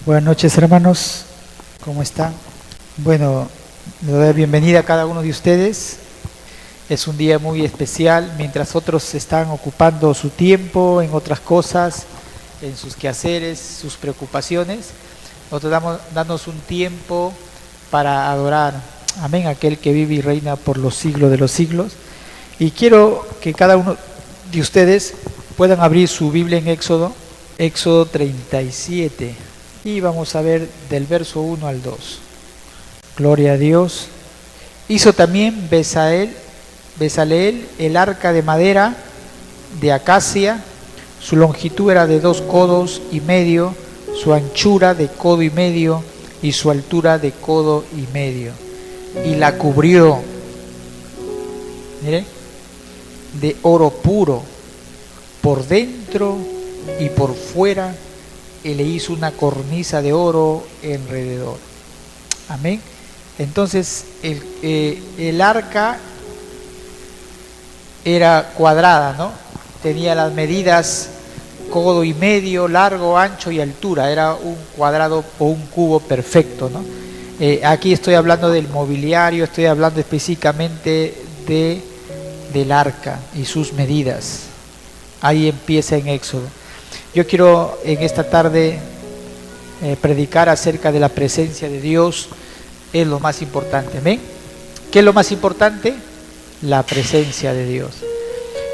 Buenas noches, hermanos, ¿cómo están? Bueno, le doy la bienvenida a cada uno de ustedes. Es un día muy especial, mientras otros están ocupando su tiempo en otras cosas, en sus quehaceres, sus preocupaciones. Nosotros damos un tiempo para adorar, amén, aquel que vive y reina por los siglos de los siglos. Y quiero que cada uno de ustedes puedan abrir su Biblia en Éxodo 37. Y vamos a ver del verso 1 al 2. Gloria a Dios. Hizo también Bezaleel el arca de madera de acacia. Su longitud era de 2 codos y medio, su anchura de codo y medio y su altura de codo y medio. Y la cubrió, mire, de oro puro, por dentro y por fuera, y le hizo una cornisa de oro alrededor. Amén. Entonces el arca era cuadrada, ¿no? Tenía las medidas codo y medio, largo, ancho y altura. Era un cuadrado o un cubo perfecto, ¿no? Aquí estoy hablando del mobiliario, estoy hablando específicamente del arca y sus medidas. Ahí empieza en Éxodo. Yo quiero en esta tarde predicar acerca de la presencia de Dios. Es lo más importante, ¿amén? ¿Qué es lo más importante? La presencia de Dios.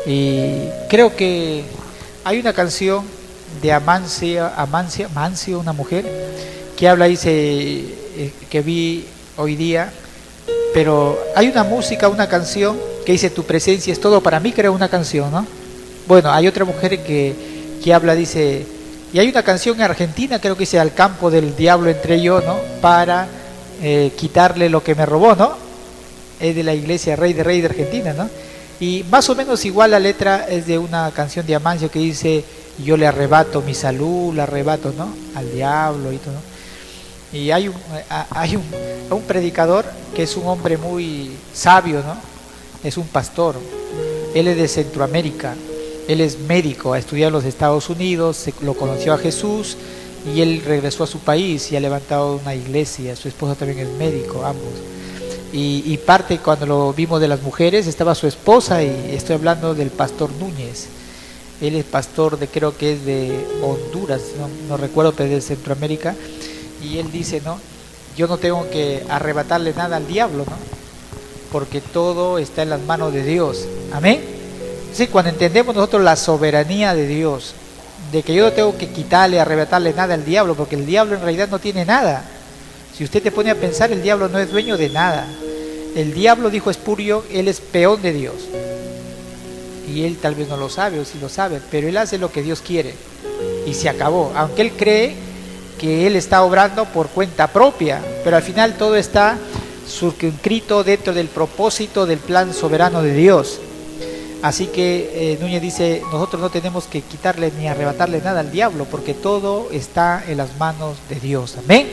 Y creo que hay una canción de Amancio, una mujer, que habla, dice, que vi hoy día, pero hay una música, una canción que dice: tu presencia es todo para mí, creo, una canción, ¿no? Bueno, hay otra mujer que habla, dice, y hay una canción en Argentina, creo que dice: al campo del diablo entré yo, ¿no? Para quitarle lo que me robó, ¿no? Es de la iglesia Rey de Argentina, ¿no? Y más o menos igual la letra es de una canción de Amancio que dice: yo le arrebato mi salud, le arrebato, ¿no? Al diablo y todo, ¿no? Y hay un predicador que es un hombre muy sabio, ¿no? Es un pastor, él es de Centroamérica. Él es médico, ha estudiado en los Estados Unidos, lo conoció a Jesús y él regresó a su país y ha levantado una iglesia. Su esposa también es médico, ambos. Y parte, cuando lo vimos de las mujeres, estaba su esposa, y estoy hablando del pastor Núñez. Él es pastor creo que es de Honduras, no recuerdo, pero es de Centroamérica. Y él dice, ¿no? Yo no tengo que arrebatarle nada al diablo, ¿no? Porque todo está en las manos de Dios. Amén. Sí, cuando entendemos nosotros la soberanía de Dios, de que yo no tengo que quitarle, arrebatarle nada al diablo, porque el diablo en realidad no tiene nada. Si usted te pone a pensar, el diablo no es dueño de nada. El diablo, dijo Espurio, él es peón de Dios. Y él tal vez no lo sabe, o sí lo sabe, pero él hace lo que Dios quiere. Y se acabó. Aunque él cree que él está obrando por cuenta propia, pero al final todo está circunscrito dentro del propósito del plan soberano de Dios. Así que Núñez dice: nosotros no tenemos que quitarle ni arrebatarle nada al diablo, porque todo está en las manos de Dios. Amén.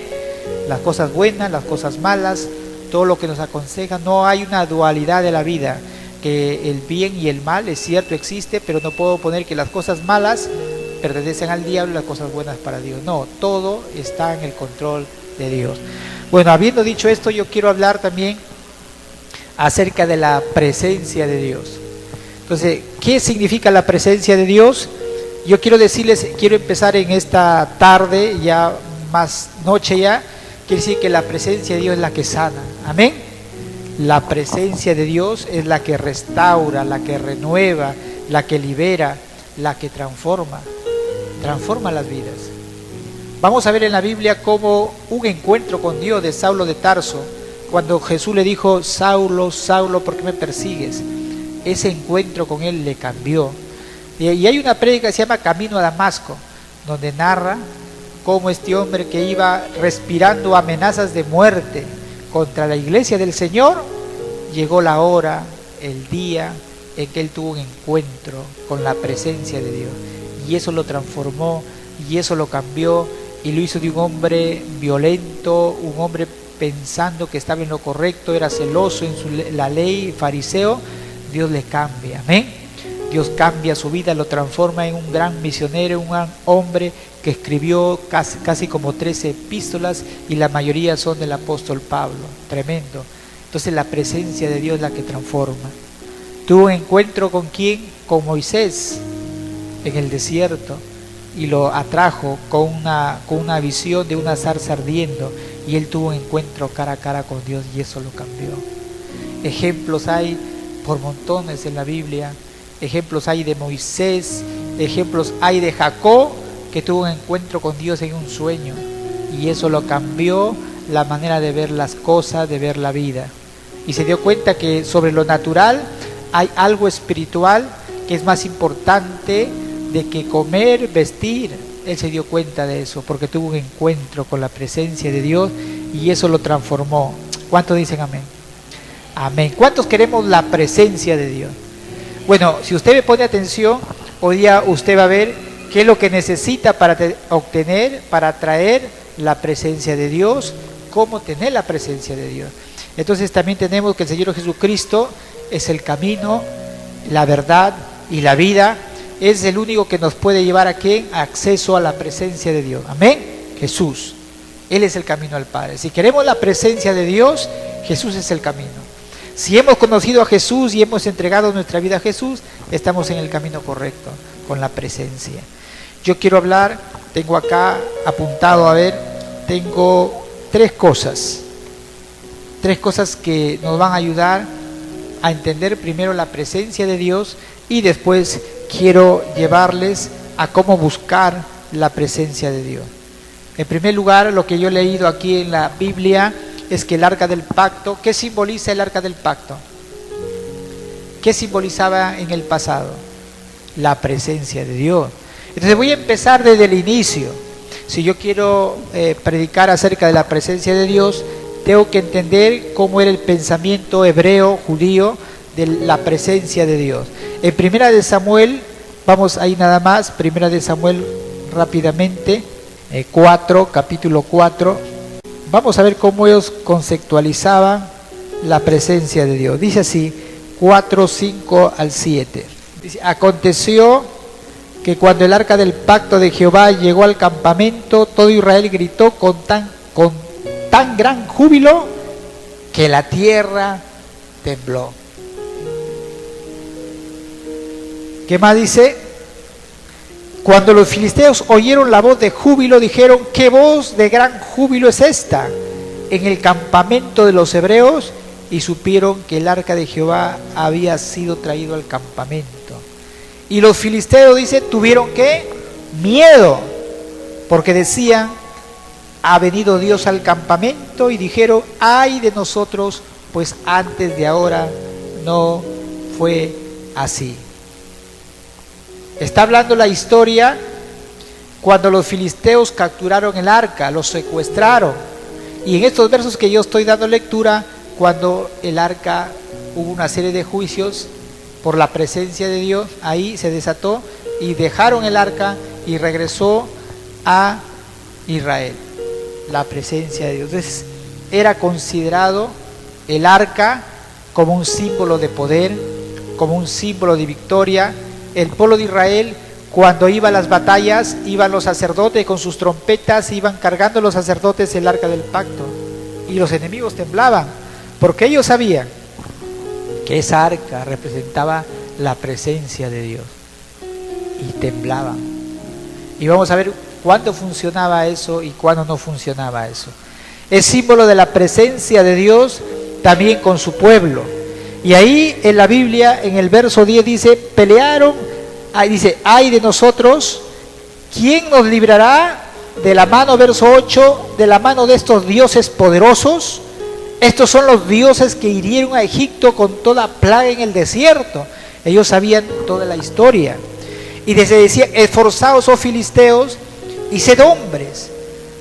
Las cosas buenas, las cosas malas, todo lo que nos aconseja. No hay una dualidad de la vida, que el bien y el mal, es cierto, existe, pero no puedo poner que las cosas malas pertenecen al diablo y las cosas buenas para Dios. No, todo está en el control de Dios. Bueno, habiendo dicho esto, yo quiero hablar también acerca de la presencia de Dios. Entonces, ¿qué significa la presencia de Dios? Yo quiero decirles, quiero empezar en esta tarde, ya más noche ya, quiere decir que la presencia de Dios es la que sana. Amén. La presencia de Dios es la que restaura, la que renueva, la que libera, la que transforma las vidas. Vamos a ver en la Biblia cómo un encuentro con Dios de Saulo de Tarso, cuando Jesús le dijo: Saulo, Saulo, ¿por qué me persigues? Ese encuentro con él le cambió. Y hay una prédica que se llama Camino a Damasco, donde narra cómo este hombre, que iba respirando amenazas de muerte contra la iglesia del Señor, llegó la hora, el día en que él tuvo un encuentro con la presencia de Dios, y eso lo transformó, y eso lo cambió, y lo hizo de un hombre violento, un hombre pensando que estaba en lo correcto, era celoso en la ley, fariseo. Dios le cambia, amén. Dios cambia su vida, lo transforma en un gran misionero, un gran hombre que escribió casi como 13 epístolas y la mayoría son del apóstol Pablo. Tremendo. Entonces la presencia de Dios es la que transforma. Tuvo un encuentro con ¿quién? Con Moisés en el desierto y lo atrajo con una visión de una zarza ardiendo y él tuvo un encuentro cara a cara con Dios y eso lo cambió. Ejemplos hay por montones en la Biblia. Ejemplos hay de Moisés, ejemplos hay de Jacob, que tuvo un encuentro con Dios en un sueño, y eso lo cambió la manera de ver las cosas, de ver la vida. Y se dio cuenta que sobre lo natural hay algo espiritual que es más importante de que comer, vestir. Él se dio cuenta de eso, porque tuvo un encuentro con la presencia de Dios, y eso lo transformó. ¿Cuántos dicen amén? Amén. ¿Cuántos queremos la presencia de Dios? Bueno, si usted me pone atención, hoy día usted va a ver qué es lo que necesita para obtener, para atraer la presencia de Dios, cómo tener la presencia de Dios. Entonces también tenemos que el Señor Jesucristo es el camino, la verdad y la vida. Es el único que nos puede llevar a ¿quién? Acceso a la presencia de Dios. Amén. Jesús. Él es el camino al Padre. Si queremos la presencia de Dios, Jesús es el camino. Si hemos conocido a Jesús y hemos entregado nuestra vida a Jesús, estamos en el camino correcto, con la presencia. Yo quiero hablar, tengo acá apuntado, tengo tres cosas que nos van a ayudar a entender primero la presencia de Dios y después quiero llevarles a cómo buscar la presencia de Dios. En primer lugar, lo que yo he leído aquí en la Biblia es que el arca del pacto, ¿qué simboliza el arca del pacto? ¿Qué simbolizaba en el pasado? La presencia de Dios. Entonces voy a empezar desde el inicio. Si yo quiero predicar acerca de la presencia de Dios, tengo que entender cómo era el pensamiento hebreo, judío, de la presencia de Dios. En Primera de Samuel, vamos ahí nada más, Primera de Samuel rápidamente, capítulo 4. Vamos a ver cómo ellos conceptualizaban la presencia de Dios. Dice así, 4, 5 al 7. Dice, aconteció que cuando el arca del pacto de Jehová llegó al campamento, todo Israel gritó con tan gran júbilo que la tierra tembló. ¿Qué más dice? Cuando los filisteos oyeron la voz de júbilo, dijeron, ¿qué voz de gran júbilo es esta en el campamento de los hebreos? Y supieron que el arca de Jehová había sido traído al campamento. Y los filisteos, dice, tuvieron ¿qué? Miedo, porque decían, ha venido Dios al campamento, y dijeron, ay de nosotros, pues antes de ahora no fue así. Está hablando la historia cuando los filisteos capturaron el arca, los secuestraron. Y en estos versos que yo estoy dando lectura, cuando el arca hubo una serie de juicios por la presencia de Dios, ahí se desató y dejaron el arca y regresó a Israel. La presencia de Dios. Entonces, era considerado el arca como un símbolo de poder, como un símbolo de victoria. El pueblo de Israel, cuando iba a las batallas, iban los sacerdotes con sus trompetas, iban cargando los sacerdotes el arca del pacto, y los enemigos temblaban, porque ellos sabían que esa arca representaba la presencia de Dios, y temblaban. Y vamos a ver cuándo funcionaba eso y cuándo no funcionaba eso. Es símbolo de la presencia de Dios también con su pueblo. Y ahí en la Biblia, en el verso 10 dice, pelearon, ahí dice, ay de nosotros, ¿quién nos librará de la mano, verso 8, de la mano de estos dioses poderosos? Estos son los dioses que hirieron a Egipto con toda plaga en el desierto. Ellos sabían toda la historia. Y desde decía, esforzaos, oh filisteos, y sed hombres,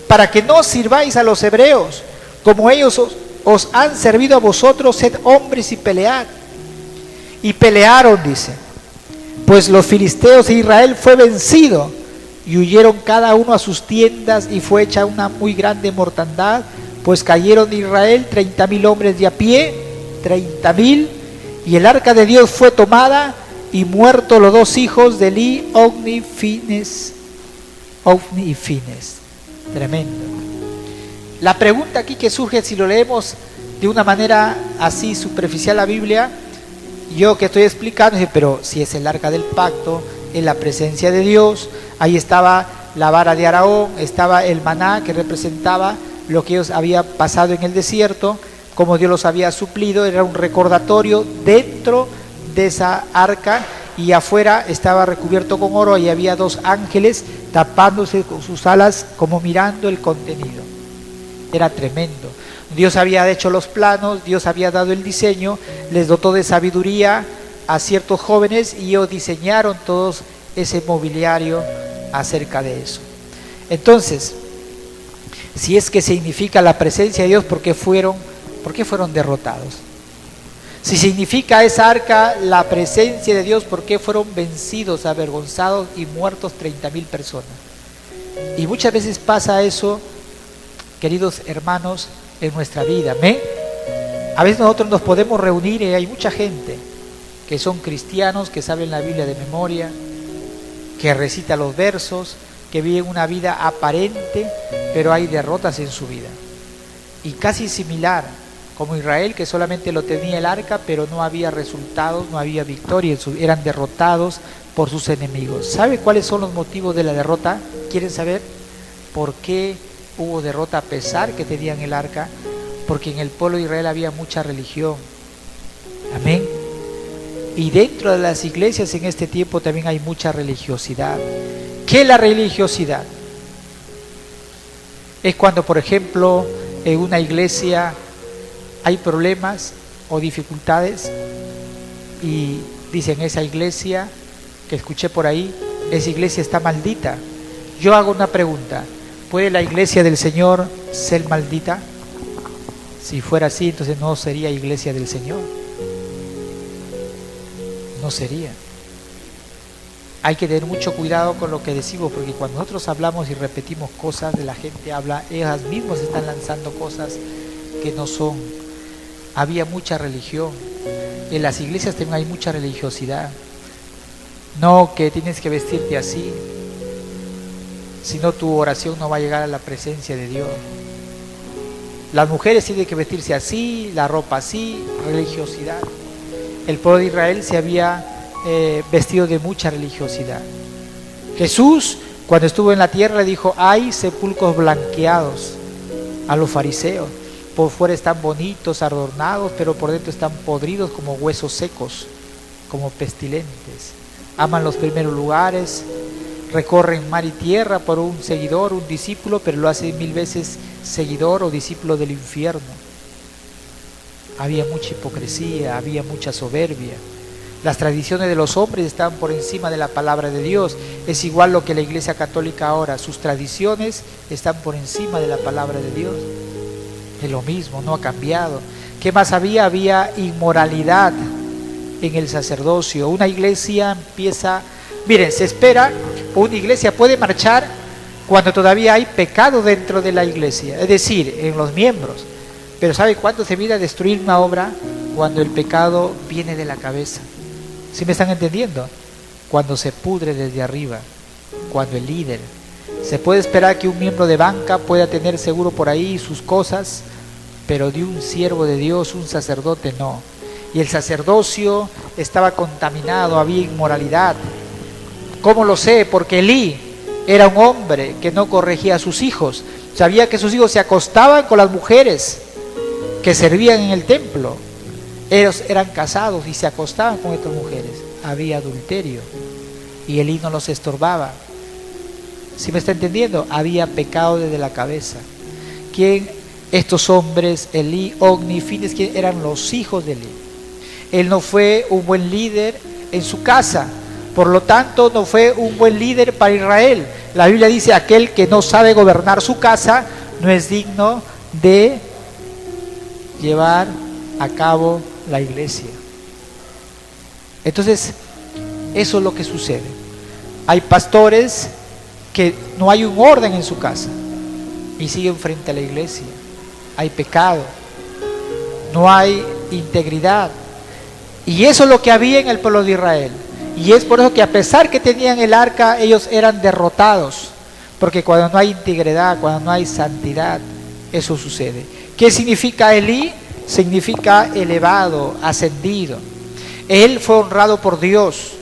para que no sirváis a los hebreos, como ellos os han servido a vosotros, sed hombres y pelead. Y pelearon, dice, pues los filisteos de Israel fue vencido, y huyeron cada uno a sus tiendas, y fue hecha una muy grande mortandad, pues cayeron de Israel 30,000 hombres de a pie, 30,000, y el arca de Dios fue tomada, y muertos los dos hijos de Eli, Ofni y Fines. Tremendo. La pregunta aquí que surge, si lo leemos de una manera así superficial la Biblia, yo que estoy explicando, pero si es el arca del pacto, en la presencia de Dios, ahí estaba la vara de Aarón, estaba el maná que representaba lo que ellos había pasado en el desierto, como Dios los había suplido, era un recordatorio dentro de esa arca, y afuera estaba recubierto con oro y había dos ángeles tapándose con sus alas como mirando el contenido. Era tremendo. Dios había hecho los planos, Dios había dado el diseño, les dotó de sabiduría a ciertos jóvenes y ellos diseñaron todos ese mobiliario acerca de eso. Entonces, si es que significa la presencia de Dios, ¿por qué fueron derrotados? Si significa esa arca la presencia de Dios, ¿por qué fueron vencidos, avergonzados y muertos 30.000 personas? Y muchas veces pasa eso, queridos hermanos, en nuestra vida. ¿Amén? A veces nosotros nos podemos reunir y hay mucha gente que son cristianos, que saben la Biblia de memoria, que recita los versos, que viven una vida aparente, pero hay derrotas en su vida. Y casi similar, como Israel, que solamente lo tenía el arca, pero no había resultados, no había victoria, eran derrotados por sus enemigos. ¿Sabe cuáles son los motivos de la derrota? ¿Quieren saber por qué hubo derrota a pesar que tenían el arca? Porque en el pueblo de Israel había mucha religión. Amén. Y dentro de las iglesias en este tiempo también hay mucha religiosidad. ¿Qué es la religiosidad? Es cuando, por ejemplo, en una iglesia hay problemas o dificultades y dicen, esa iglesia que escuché por ahí, esa iglesia está maldita. Yo hago una pregunta: ¿puede la iglesia del Señor ser maldita? Si fuera así, entonces no sería iglesia del Señor. No sería. Hay que tener mucho cuidado con lo que decimos, porque cuando nosotros hablamos y repetimos cosas, de la gente habla, ellas mismas están lanzando cosas que no son. Había mucha religión. En las iglesias también hay mucha religiosidad. No que tienes que vestirte así, si no tu oración no va a llegar a la presencia de Dios. Las mujeres tienen que vestirse así, la ropa así, religiosidad. El pueblo de Israel se había vestido de mucha religiosidad. Jesús, cuando estuvo en la tierra, le dijo: hay sepulcros blanqueados a los fariseos. Por fuera están bonitos, adornados, pero por dentro están podridos como huesos secos, como pestilentes. Aman los primeros lugares, recorren mar y tierra por un seguidor, un discípulo, pero lo hacen 1000 veces seguidor o discípulo del infierno. Había mucha hipocresía, había mucha soberbia. Las tradiciones de los hombres estaban por encima de la palabra de Dios. Es igual lo que la Iglesia Católica ahora, sus tradiciones están por encima de la palabra de Dios. Es lo mismo, no ha cambiado. ¿Qué más había? Había inmoralidad en el sacerdocio. Una iglesia empieza, miren, se espera, una iglesia puede marchar cuando todavía hay pecado dentro de la iglesia, es decir, en los miembros. Pero ¿sabe cuándo se viene a destruir una obra? Cuando el pecado viene de la cabeza. ¿Sí me están entendiendo? Cuando se pudre desde arriba, cuando el líder. Se puede esperar que un miembro de banca pueda tener seguro por ahí sus cosas, pero de un siervo de Dios, un sacerdote, no. Y el sacerdocio estaba contaminado, había inmoralidad. ¿Cómo lo sé? Porque Elí era un hombre que no corregía a sus hijos. Sabía que sus hijos se acostaban con las mujeres que servían en el templo. Ellos eran casados y se acostaban con estas mujeres. Había adulterio y Elí no los estorbaba. ¿Sí me está entendiendo? Había pecado desde la cabeza. ¿Quién? Estos hombres, Elí, Ofni, Fines, ¿quién eran los hijos de Elí? Él no fue un buen líder en su casa, por lo tanto no fue un buen líder para Israel. La Biblia dice: aquel que no sabe gobernar su casa no es digno de llevar a cabo la iglesia. Entonces, eso es lo que sucede. Hay pastores que no hay un orden en su casa y siguen frente a la iglesia. Hay pecado, no hay integridad. Y eso es lo que había en el pueblo de Israel. Y es por eso que a pesar que tenían el arca, ellos eran derrotados. Porque cuando no hay integridad, cuando no hay santidad, eso sucede. ¿Qué significa Elí? Significa elevado, ascendido. Él fue honrado por Dios.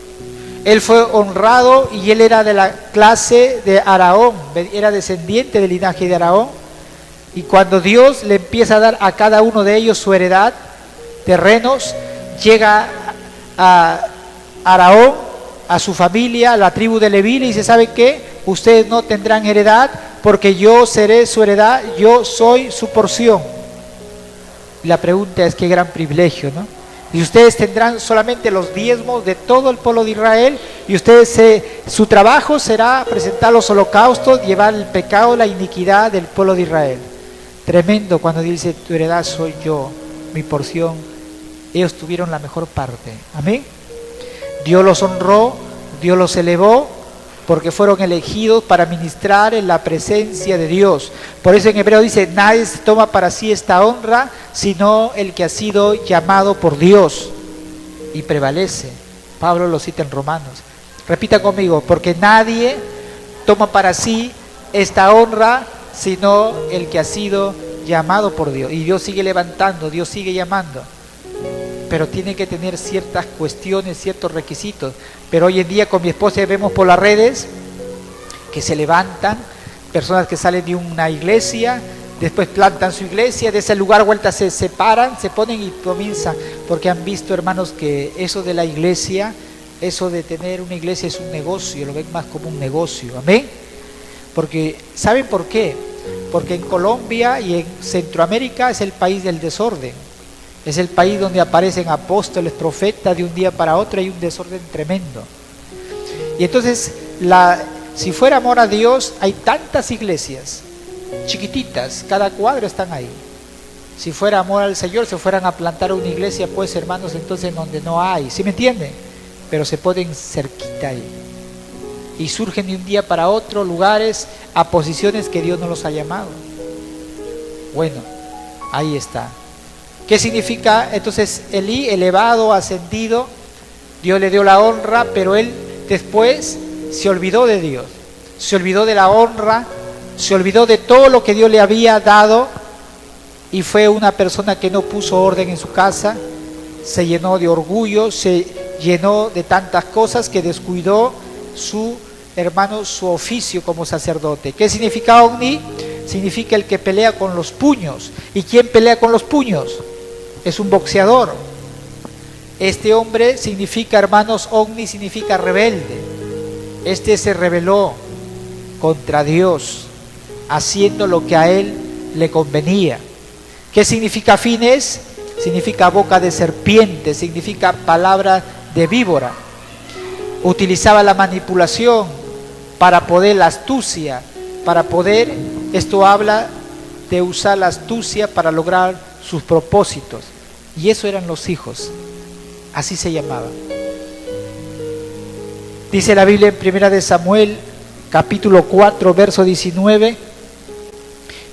Él fue honrado y él era de la clase de Aarón, era descendiente del linaje de Aarón. Y cuando Dios le empieza a dar a cada uno de ellos su heredad, terrenos, llega a Aarón, a su familia, a la tribu de Leví, y dice: ¿sabe qué? Ustedes no tendrán heredad porque yo seré su heredad, yo soy su porción. Y la pregunta es: qué gran privilegio, ¿no? Y ustedes tendrán solamente los diezmos de todo el pueblo de Israel, y ustedes su trabajo será presentar los holocaustos, llevar el pecado, la iniquidad del pueblo de Israel. Tremendo cuando dice: tu heredad soy yo, mi porción. Ellos tuvieron la mejor parte. Amén. Dios los honró, Dios los elevó, porque fueron elegidos para ministrar en la presencia de Dios. Por eso en Hebreo dice: nadie se toma para sí esta honra, sino el que ha sido llamado por Dios. Y prevalece. Pablo lo cita en Romanos. Repita conmigo: porque nadie toma para sí esta honra, sino el que ha sido llamado por Dios. Y Dios sigue levantando, Dios sigue llamando. Pero tiene que tener ciertas cuestiones, ciertos requisitos. Pero hoy en día con mi esposa vemos por las redes que se levantan personas que salen de una iglesia, después plantan su iglesia, de ese lugar vuelta se separan, se ponen y comienzan, porque han visto, hermanos, que eso de la iglesia, eso de tener una iglesia es un negocio, lo ven más como un negocio. Amén. Porque, ¿saben por qué? Porque en Colombia y en Centroamérica es el país del desorden. Es el país donde aparecen apóstoles, profetas de un día para otro, hay un desorden tremendo. Y entonces, si fuera amor a Dios, hay tantas iglesias, chiquititas, cada cuadro están ahí. Si fuera amor al Señor, se fueran a plantar una iglesia, pues hermanos, entonces donde no hay, ¿sí me entienden? Pero se ponen cerquita ahí. Y surgen de un día para otro lugares a posiciones que Dios no los ha llamado. Bueno, ahí está. ¿Qué significa? Entonces Elí, elevado, ascendido, Dios le dio la honra, pero él después se olvidó de Dios, se olvidó de la honra, se olvidó de todo lo que Dios le había dado, y fue una persona que no puso orden en su casa, se llenó de orgullo, se llenó de tantas cosas que descuidó su oficio como sacerdote. ¿Qué significa Ogni? Significa el que pelea con los puños. ¿Y quién pelea con los puños? Es un boxeador. Este hombre significa, hermanos, Ogni significa rebelde. Este se rebeló contra Dios, haciendo lo que a él le convenía. ¿Qué significa Fines? Significa boca de serpiente, significa palabra de víbora. Utilizaba la manipulación para poder, la astucia, para poder, esto habla de usar la astucia para lograr sus propósitos. Y eso eran los hijos, así se llamaban. Dice la Biblia en 1 de Samuel, capítulo 4, verso 19: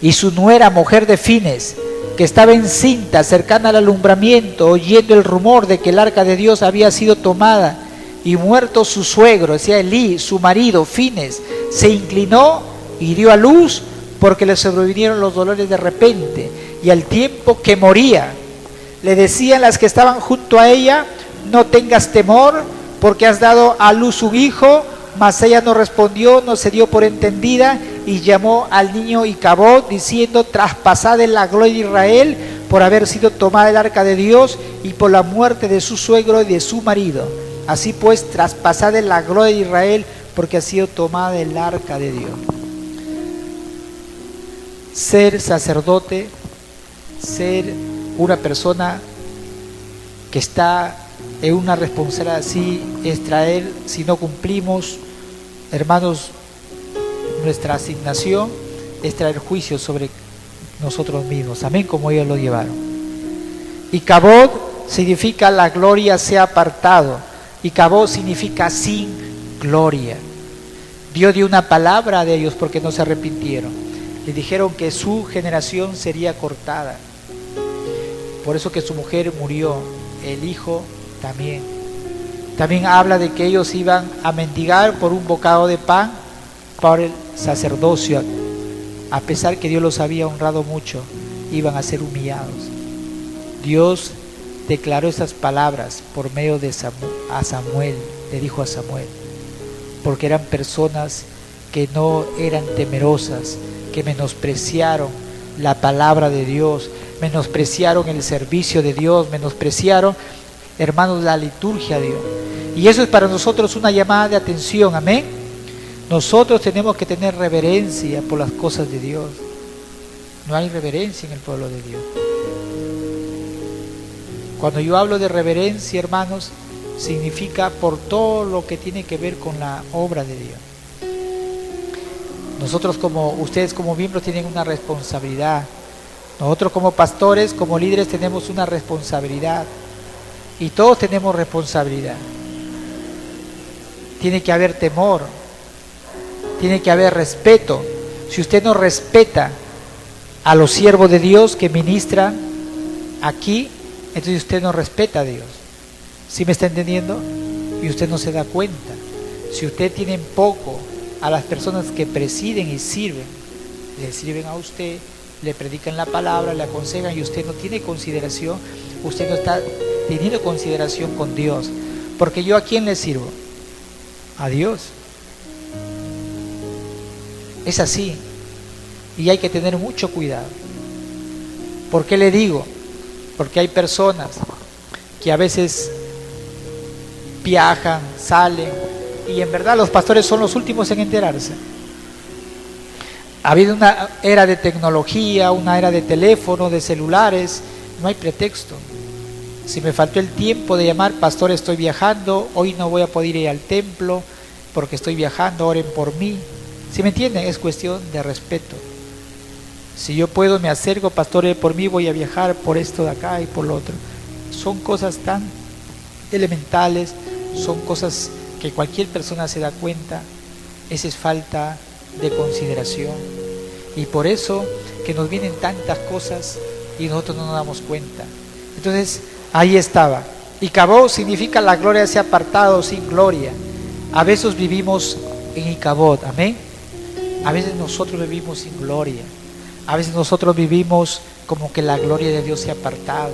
y su nuera, mujer de Fines, que estaba encinta, cercana al alumbramiento, oyendo el rumor de que el arca de Dios había sido tomada y muerto su suegro, decía Elí, su marido, Fines, se inclinó y dio a luz, porque le sobrevinieron los dolores de repente, y al tiempo que moría, le decían las que estaban junto a ella: no tengas temor, porque has dado a luz un hijo. Mas ella no respondió, no se dio por entendida, y llamó al niño Icabod, diciendo: traspasad en la gloria de Israel, por haber sido tomada el arca de Dios, y por la muerte de su suegro y de su marido. Así pues, traspasad en la gloria de Israel, porque ha sido tomada el arca de Dios. Ser sacerdote, ser una persona que está en una responsabilidad así, es traer, si no cumplimos, hermanos, nuestra asignación es traer juicio sobre nosotros mismos. Amén, como ellos lo llevaron. Y Cabod significa la gloria sea apartado. Y Cabod significa sin gloria. Dios dio una palabra de ellos porque no se arrepintieron. Le dijeron que su generación sería cortada. Por eso que su mujer murió, el hijo también. También habla de que ellos iban a mendigar por un bocado de pan por el sacerdocio. A pesar que Dios los había honrado mucho, iban a ser humillados. Dios declaró esas palabras por medio de Samuel, le dijo a Samuel, porque eran personas que no eran temerosas, que menospreciaron la palabra de Dios, menospreciaron el servicio de Dios, menospreciaron, hermanos, la liturgia de Dios. Y eso es para nosotros una llamada de atención, amén. Nosotros tenemos que tener reverencia por las cosas de Dios. No hay reverencia en el pueblo de Dios. Cuando yo hablo de reverencia, hermanos, significa por todo lo que tiene que ver con la obra de Dios. Nosotros ustedes como miembros tienen una responsabilidad. Nosotros como pastores, como líderes tenemos una responsabilidad. Y todos tenemos responsabilidad. Tiene que haber temor. Tiene que haber respeto. Si usted no respeta a los siervos de Dios que ministran aquí, entonces usted no respeta a Dios. ¿Sí me está entendiendo? Y usted no se da cuenta. Si usted tiene en poco a las personas que presiden y sirven, le sirven a usted, le predican la palabra, le aconsejan y usted no tiene consideración, usted no está teniendo consideración con Dios. Porque yo, ¿a quién le sirvo? A Dios. Es así. Y hay que tener mucho cuidado. ¿Por qué le digo? Porque hay personas que a veces viajan, salen, y en verdad los pastores son los últimos en enterarse. Ha habido una era de tecnología, una era de teléfono, de celulares, no hay pretexto. Si me faltó el tiempo de llamar, pastor, estoy viajando, hoy no voy a poder ir al templo porque estoy viajando, oren por mí. ¿Sí me entienden? Es cuestión de respeto. Si yo puedo, me acerco, pastor, ore por mí, voy a viajar por esto de acá y por lo otro. Son cosas tan elementales, son cosas que cualquier persona se da cuenta. Esa es falta de consideración. Y por eso que nos vienen tantas cosas y nosotros no nos damos cuenta. Entonces, ahí estaba. Y Icabod significa la gloria se ha apartado sin gloria. A veces vivimos en Icabod, amén. A veces nosotros vivimos sin gloria. A veces nosotros vivimos como que la gloria de Dios se ha apartado.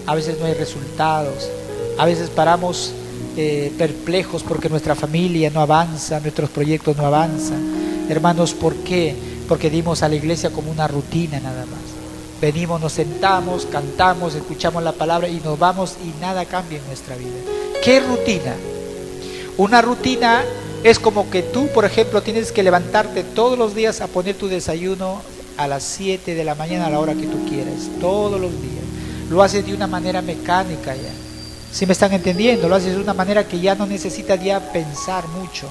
A veces no hay resultados. A veces paramos perplejos porque nuestra familia no avanza, nuestros proyectos no avanzan. Hermanos, ¿por qué? Porque dimos a la iglesia como una rutina nada más. Venimos, nos sentamos, cantamos, escuchamos la palabra y nos vamos y nada cambia en nuestra vida. ¿Qué rutina? Una rutina es como que tú, por ejemplo, tienes que levantarte todos los días a poner tu desayuno a las 7 de la mañana a la hora que tú quieras, todos los días. Lo haces de una manera mecánica ya. ¿Sí me están entendiendo? Lo haces de una manera que ya no necesitas ya pensar mucho.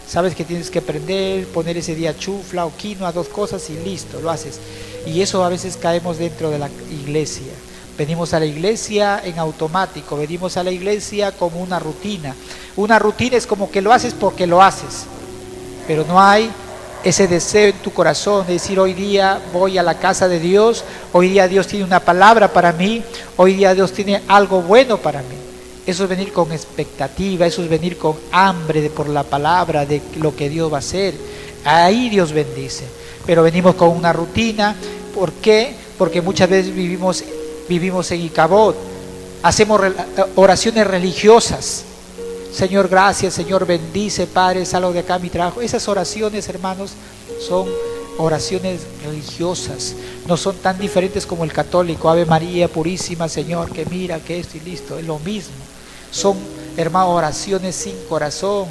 Sabes que tienes que aprender, poner ese día chufla o quinoa, 2 cosas y listo, lo haces. Y eso a veces caemos dentro de la iglesia. Venimos a la iglesia en automático, venimos a la iglesia como una rutina. Una rutina es como que lo haces porque lo haces, pero no hay ese deseo en tu corazón de decir hoy día voy a la casa de Dios, hoy día Dios tiene una palabra para mí, hoy día Dios tiene algo bueno para mí. Eso es venir con expectativa, eso es venir con hambre por la palabra, de lo que Dios va a hacer. Ahí Dios bendice. Pero venimos con una rutina. ¿Por qué? Porque muchas veces vivimos en Icabod. Hacemos oraciones religiosas. Señor, gracias, Señor, bendice, Padre, salgo de acá a mi trabajo. Esas oraciones, hermanos, son oraciones religiosas. No son tan diferentes como el católico. Ave María Purísima, Señor, que mira, que esto y listo. Es lo mismo. Son, hermano, oraciones sin corazón,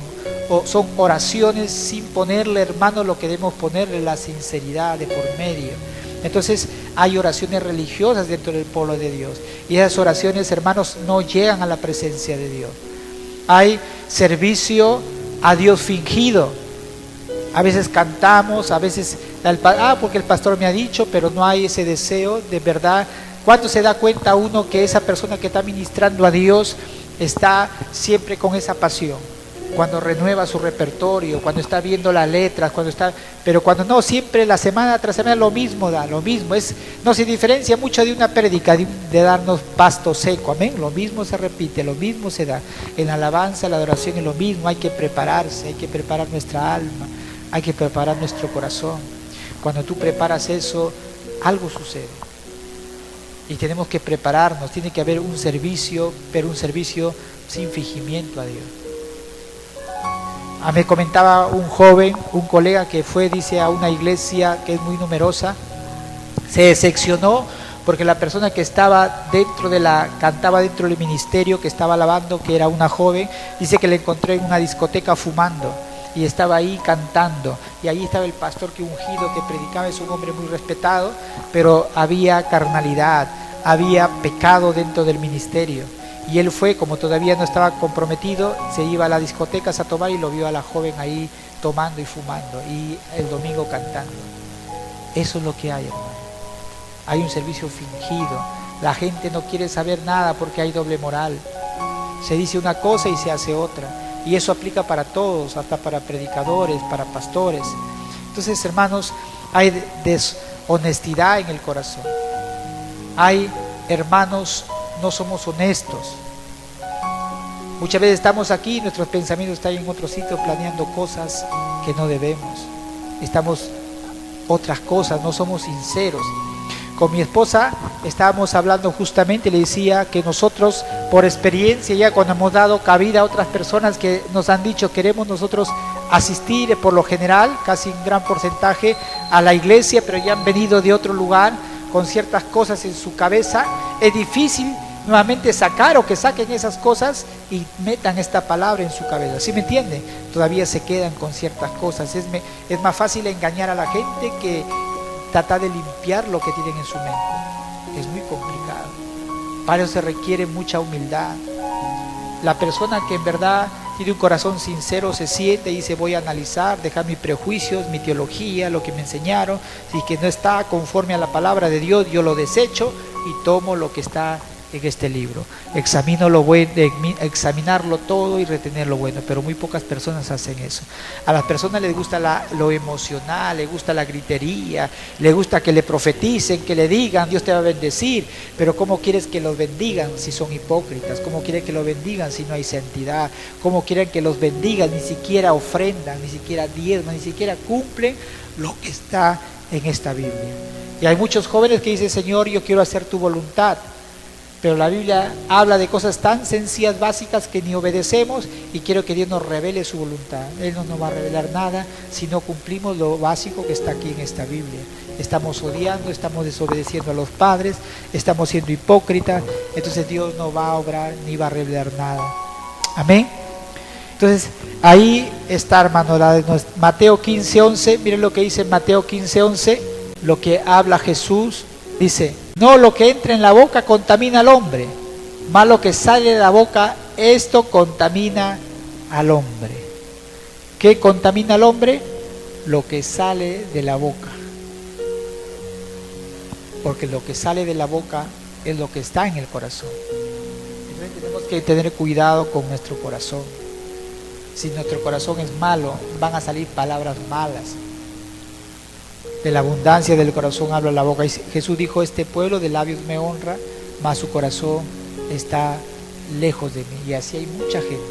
o son oraciones sin ponerle, hermano, lo que debemos ponerle, la sinceridad de por medio. Entonces hay oraciones religiosas dentro del pueblo de Dios y esas oraciones, hermanos, no llegan a la presencia de Dios. Hay servicio a Dios fingido. A veces cantamos, a veces porque el pastor me ha dicho, pero no hay ese deseo de verdad. ¿Cuándo se da cuenta uno que esa persona que está ministrando a Dios está siempre con esa pasión? cuando renueva su repertorio, cuando está viendo las letras, pero cuando no, siempre la semana tras semana lo mismo da, lo mismo, no se diferencia mucho de una prédica, de darnos pasto seco, amén, lo mismo se repite, lo mismo se da, en la alabanza, la adoración es lo mismo, hay que prepararse, hay que preparar nuestra alma, hay que preparar nuestro corazón. Cuando tú preparas eso, algo sucede. Y tenemos que prepararnos, tiene que haber un servicio, pero un servicio sin fingimiento a Dios. Me comentaba un joven, un colega que fue, dice, a una iglesia que es muy numerosa, se decepcionó porque la persona que estaba cantaba dentro del ministerio, que estaba alabando, que era una joven, dice que le encontró en una discoteca fumando y estaba ahí cantando, y ahí estaba el pastor que ungido, que predicaba, es un hombre muy respetado, pero había carnalidad, había pecado dentro del ministerio. Y él fue, como todavía no estaba comprometido, se iba a las discotecas a tomar y lo vio a la joven ahí tomando y fumando y el domingo cantando. Eso es lo que hay, hermano. Hay un servicio fingido. La gente no quiere saber nada porque hay doble moral. Se dice una cosa y se hace otra. Y eso aplica para todos, hasta para predicadores, para pastores. Entonces, hermanos, hay deshonestidad en el corazón. Hay, hermanos, no somos honestos. Muchas veces estamos aquí, nuestros pensamientos están en otro sitio planeando cosas que no debemos. Estamos otras cosas, no somos sinceros. Con mi esposa estábamos hablando justamente, le decía que nosotros, por experiencia, ya cuando hemos dado cabida a otras personas que nos han dicho queremos nosotros asistir por lo general, casi un gran porcentaje, a la iglesia, pero ya han venido de otro lugar con ciertas cosas en su cabeza, es difícil nuevamente sacar o que saquen esas cosas y metan esta palabra en su cabeza. ¿Sí me entiende? Todavía se quedan con ciertas cosas. Es más fácil engañar a la gente que tratar de limpiar lo que tienen en su mente. Es muy complicado. Para eso se requiere mucha humildad. La persona que en verdad tiene un corazón sincero se siente y dice voy a analizar, dejar mis prejuicios, mi teología, lo que me enseñaron. Si que no está conforme a la palabra de Dios, yo lo desecho y tomo lo que está en este libro. Examino lo bueno, examinarlo todo y retener lo bueno, pero muy pocas personas hacen eso. A las personas les gusta lo emocional, les gusta la gritería, les gusta que le profeticen, que le digan Dios te va a bendecir, pero ¿cómo quieres que los bendigan si son hipócritas? ¿Cómo quieren que los bendigan si no hay santidad? ¿Cómo quieren que los bendigan? Ni siquiera ofrendan, ni siquiera diezman, ni siquiera cumplen lo que está en esta Biblia. Y hay muchos jóvenes que dicen Señor, yo quiero hacer tu voluntad. Pero la Biblia habla de cosas tan sencillas, básicas, que ni obedecemos, y quiero que Dios nos revele su voluntad. Él no nos va a revelar nada si no cumplimos lo básico que está aquí en esta Biblia. Estamos odiando, estamos desobedeciendo a los padres, estamos siendo hipócritas, entonces Dios no va a obrar ni va a revelar nada. Amén. Entonces ahí está, hermano, Mateo 15:11, miren lo que dice Mateo 15:11, lo que habla Jesús, dice: no lo que entra en la boca contamina al hombre, mas lo que sale de la boca, esto contamina al hombre. ¿Qué contamina al hombre? Lo que sale de la boca. Porque lo que sale de la boca es lo que está en el corazón. Entonces tenemos que tener cuidado con nuestro corazón. Si nuestro corazón es malo, van a salir palabras malas. De la abundancia del corazón habla la boca. Y Jesús dijo: este pueblo de labios me honra, mas su corazón está lejos de mí. Y así hay mucha gente.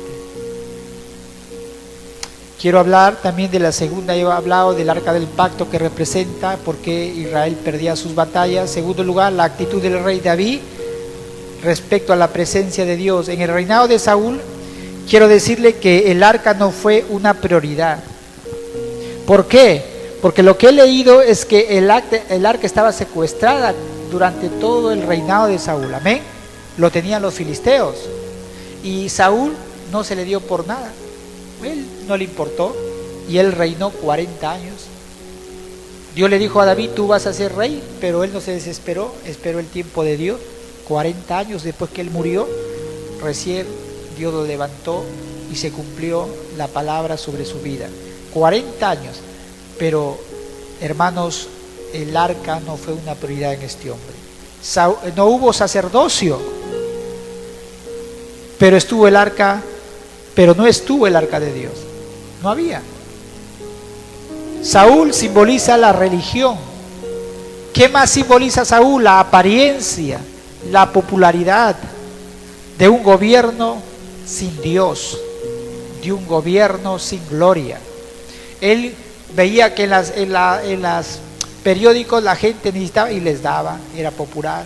Quiero hablar también de la segunda. Yo he hablado del arca del pacto, que representa por qué Israel perdía sus batallas. En segundo lugar, la actitud del rey David respecto a la presencia de Dios. En el reinado de Saúl, quiero decirle que el arca no fue una prioridad. ¿Por qué? Porque lo que he leído es que el arca estaba secuestrada durante todo el reinado de Saúl. Amén. Lo tenían los filisteos. Y Saúl no se le dio por nada. Él no le importó. Y él reinó 40 años. Dios le dijo a David: tú vas a ser rey. Pero él no se desesperó. Esperó el tiempo de Dios. 40 años después que él murió, recién Dios lo levantó y se cumplió la palabra sobre su vida. 40 años. Pero, hermanos, el arca no fue una prioridad en este hombre. No hubo sacerdocio, pero estuvo el arca pero no estuvo el arca de Dios. No había. Saúl simboliza la religión. ¿Qué más simboliza Saúl? La apariencia, la popularidad de un gobierno sin Dios, de un gobierno sin gloria. Él veía que en los periódicos la gente necesitaba y les daba, era popular,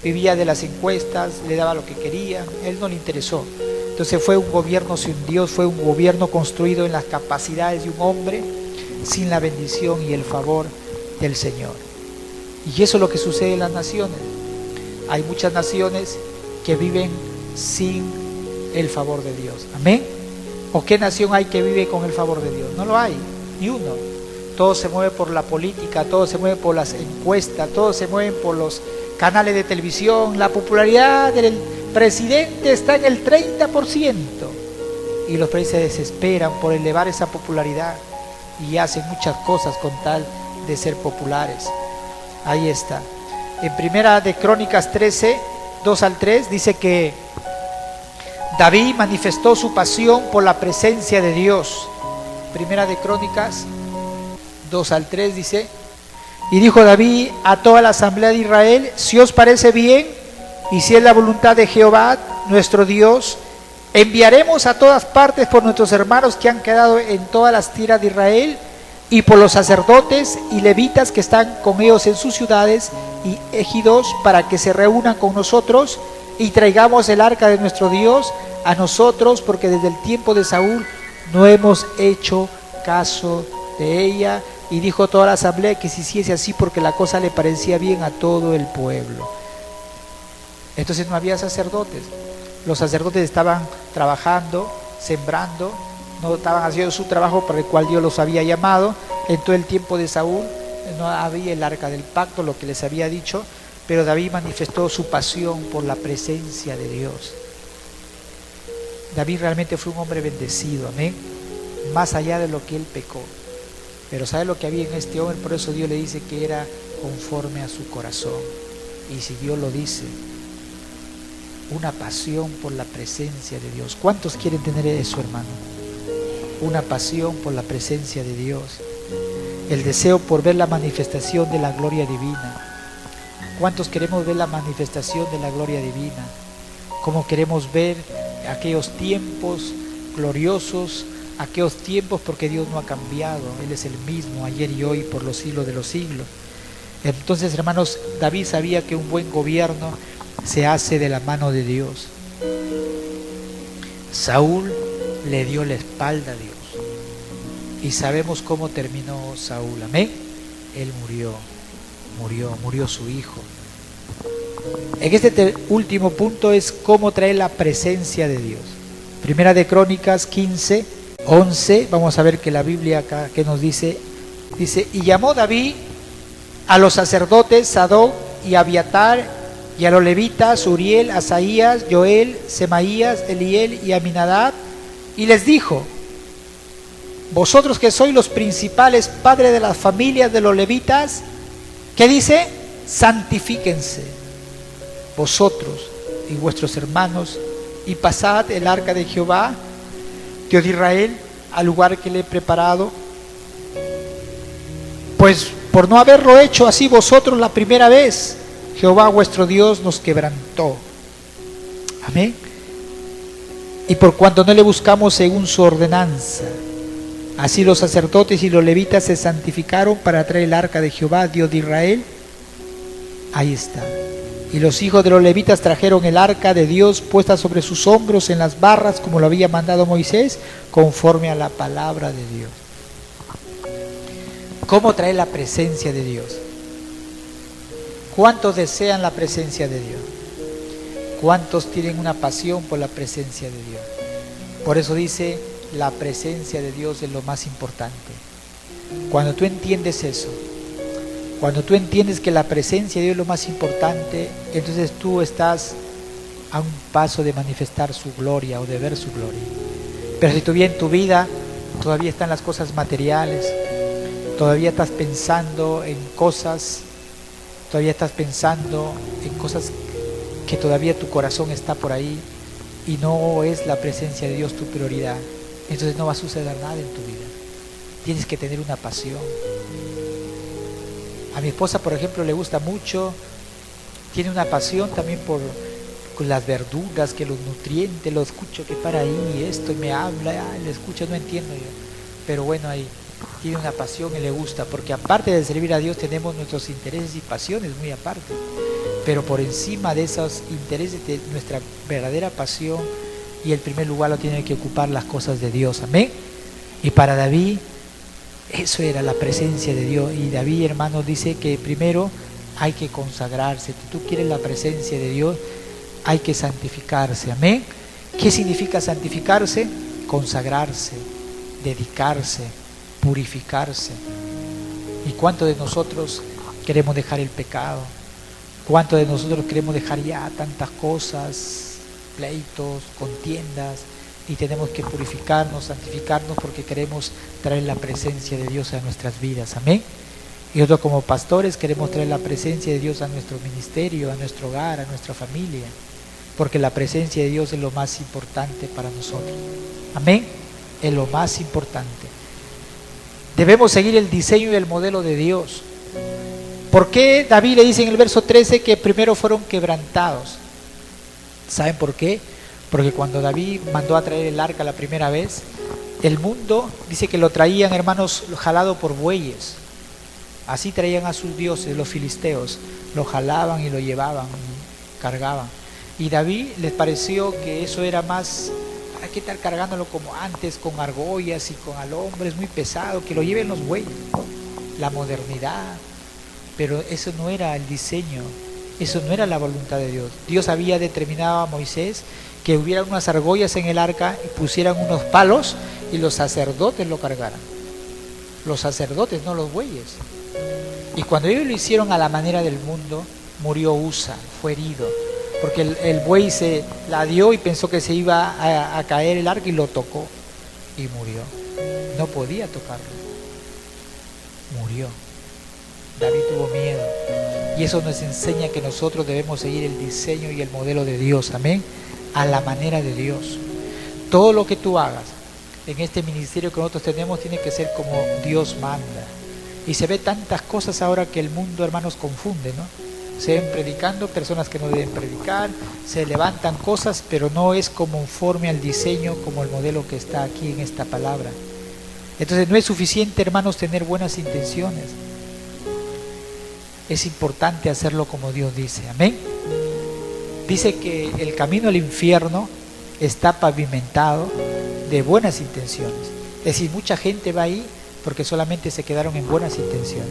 vivía de las encuestas, le daba lo que querían, él no le interesó. Entonces fue un gobierno sin Dios, fue un gobierno construido en las capacidades de un hombre, sin la bendición y el favor del Señor. Y eso es lo que sucede en las naciones. Hay muchas naciones que viven sin el favor de Dios. Amén. ¿O qué nación hay que vive con el favor de Dios? No lo hay, ni uno. Todo se mueve por la política, todo se mueve por las encuestas, todo se mueve por los canales de televisión. La popularidad del presidente está en el 30%. Y los países se desesperan por elevar esa popularidad y hacen muchas cosas con tal de ser populares. Ahí está. En Primera de Crónicas 13, 2 al 3, dice que David manifestó su pasión por la presencia de Dios. Primera de Crónicas 2 al 3 dice: y dijo David a toda la asamblea de Israel: si os parece bien y si es la voluntad de Jehová nuestro Dios, enviaremos a todas partes por nuestros hermanos que han quedado en todas las tierras de Israel, y por los sacerdotes y levitas que están con ellos en sus ciudades y ejidos, para que se reúnan con nosotros y traigamos el arca de nuestro Dios a nosotros, porque desde el tiempo de Saúl no hemos hecho caso de ella. Y dijo toda la asamblea que se hiciese así, porque la cosa le parecía bien a todo el pueblo. Entonces no había sacerdotes. Los sacerdotes estaban trabajando, sembrando, no estaban haciendo su trabajo para el cual Dios los había llamado. En todo el tiempo de Saúl no había el arca del pacto, lo que les había dicho, pero David manifestó su pasión por la presencia de Dios. David realmente fue un hombre bendecido, amén, más allá de lo que él pecó. Pero ¿sabe lo que había en este hombre? Por eso Dios le dice que era conforme a su corazón. Y si Dios lo dice, una pasión por la presencia de Dios. ¿Cuántos quieren tener eso, hermano? Una pasión por la presencia de Dios. El deseo por ver la manifestación de la gloria divina. ¿Cuántos queremos ver la manifestación de la gloria divina? ¿Cómo queremos ver aquellos tiempos gloriosos, aquellos tiempos? Porque Dios no ha cambiado, Él es el mismo ayer y hoy por los siglos de los siglos. Entonces, hermanos, David sabía que un buen gobierno se hace de la mano de Dios. Saúl le dio la espalda a Dios y sabemos cómo terminó Saúl, amén. Él murió su hijo. En este último punto es cómo traer la presencia de Dios. Primera de Crónicas 15, 11, vamos a ver que la Biblia acá que nos dice, y llamó David a los sacerdotes Sadoc y Abiatar, y a los levitas Uriel, Asaías, Joel, Semaías, Eliel y Aminadab, y les dijo: vosotros que sois los principales padres de las familias de los levitas, ¿qué dice? Santifíquense vosotros y vuestros hermanos, y pasad el arca de Jehová, Dios de Israel, al lugar que le he preparado. Pues por no haberlo hecho así vosotros la primera vez, Jehová vuestro Dios nos quebrantó. Amén. Y por cuanto no le buscamos según su ordenanza, así los sacerdotes y los levitas se santificaron para traer el arca de Jehová, Dios de Israel. Ahí está. Y los hijos de los levitas trajeron el arca de Dios puesta sobre sus hombros en las barras, como lo había mandado Moisés, conforme a la palabra de Dios. ¿Cómo traer la presencia de Dios? ¿Cuántos desean la presencia de Dios? ¿Cuántos tienen una pasión por la presencia de Dios? Por eso dice, la presencia de Dios es lo más importante. Cuando tú entiendes eso, cuando tú entiendes que la presencia de Dios es lo más importante, entonces tú estás a un paso de manifestar su gloria o de ver su gloria. Pero si todavía en tu vida todavía están las cosas materiales, todavía estás pensando en cosas, todavía estás pensando en cosas que todavía tu corazón está por ahí, y no es la presencia de Dios tu prioridad, entonces no va a suceder nada en tu vida. Tienes que tener una pasión. A mi esposa, por ejemplo, le gusta mucho, tiene una pasión también por las verduras, que los nutrientes, lo escucho que para ahí esto y me habla, le escucho, no entiendo yo, pero bueno, ahí tiene una pasión y le gusta, porque aparte de servir a Dios tenemos nuestros intereses y pasiones muy aparte, pero por encima de esos intereses de nuestra verdadera pasión, y el primer lugar lo tienen que ocupar las cosas de Dios, amén. Y para David eso era la presencia de Dios, y David, hermanos, dice que primero hay que consagrarse. Si tú quieres la presencia de Dios, hay que santificarse, amén. ¿Qué significa santificarse? Consagrarse, dedicarse, purificarse. ¿Y cuántos de nosotros queremos dejar el pecado? ¿Cuántos de nosotros queremos dejar ya tantas cosas, pleitos, contiendas? Y tenemos que purificarnos, santificarnos, porque queremos traer la presencia de Dios a nuestras vidas, amén. Y nosotros como pastores queremos traer la presencia de Dios a nuestro ministerio, a nuestro hogar, a nuestra familia, porque la presencia de Dios es lo más importante para nosotros, amén. Es lo más importante. Debemos seguir el diseño y el modelo de Dios. ¿Por qué David le dice en el verso 13 que primero fueron quebrantados? ¿Saben por qué? Porque cuando David mandó a traer el arca la primera vez, el mundo dice que lo traían, hermanos, jalado por bueyes. Así traían a sus dioses, los filisteos, lo jalaban y lo llevaban y cargaban. Y David les pareció que eso era más, hay que estar cargándolo como antes, con argollas y con alhombres, muy pesado, que lo lleven los bueyes. La modernidad, pero eso no era el diseño, eso no era la voluntad de Dios. Dios había determinado a Moisés que hubiera unas argollas en el arca y pusieran unos palos y los sacerdotes lo cargaran. Los sacerdotes, no los bueyes. Y cuando ellos lo hicieron a la manera del mundo, murió Usa, fue herido, porque el buey se la dio y pensó que se iba a caer el arca y lo tocó y murió. No podía tocarlo, murió. David tuvo miedo, y eso nos enseña que nosotros debemos seguir el diseño y el modelo de Dios, amén, a la manera de Dios. Todo lo que tú hagas en este ministerio que nosotros tenemos tiene que ser como Dios manda. Y se ve tantas cosas ahora que el mundo, hermanos, confunde, ¿no? Se ven predicando personas que no deben predicar, se levantan cosas, pero no es conforme al diseño, como el modelo que está aquí en esta palabra. Entonces no es suficiente, hermanos, tener buenas intenciones. Es importante hacerlo como Dios dice, amén. Dice que el camino al infierno está pavimentado de buenas intenciones. Es decir, mucha gente va ahí porque solamente se quedaron en buenas intenciones.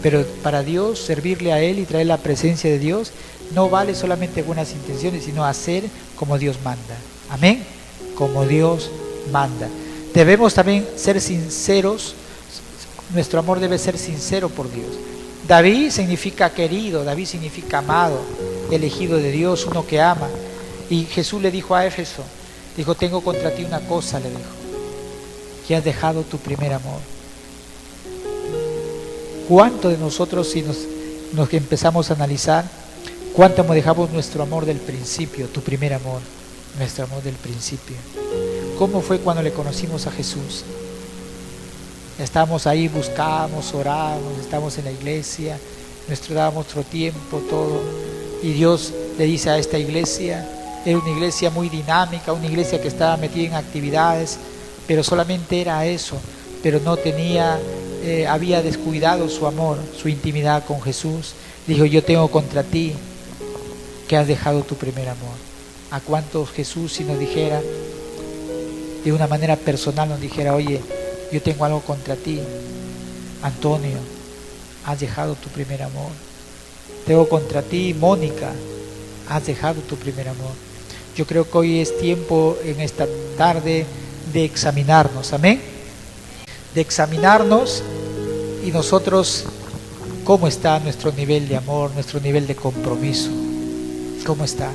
Pero para Dios, servirle a Él y traer la presencia de Dios, no vale solamente buenas intenciones, sino hacer como Dios manda. Amén. Como Dios manda. Debemos también ser sinceros. Nuestro amor debe ser sincero por Dios. David significa querido, David significa amado, elegido de Dios, uno que ama. Y Jesús le dijo a Éfeso, dijo, tengo contra ti una cosa, le dijo, que has dejado tu primer amor. ¿Cuánto de nosotros, si nos empezamos a analizar, cuánto dejamos nuestro amor del principio, tu primer amor, nuestro amor del principio? ¿Cómo fue cuando le conocimos a Jesús? Estábamos ahí, buscábamos, orábamos, estábamos en la iglesia, dábamos nuestro tiempo, todo. Y Dios le dice a esta iglesia, era una iglesia muy dinámica, una iglesia que estaba metida en actividades, pero solamente era eso, pero no tenía, había descuidado su amor, su intimidad con Jesús. Dijo, yo tengo contra ti que has dejado tu primer amor. ¿A cuántos Jesús, si nos dijera, de una manera personal nos dijera, oye, yo tengo algo contra ti, Antonio, has dejado tu primer amor. Tengo contra ti, Mónica, has dejado tu primer amor. Yo creo que hoy es tiempo, en esta tarde, de examinarnos, amén. De examinarnos y nosotros, cómo está nuestro nivel de amor, nuestro nivel de compromiso, cómo está.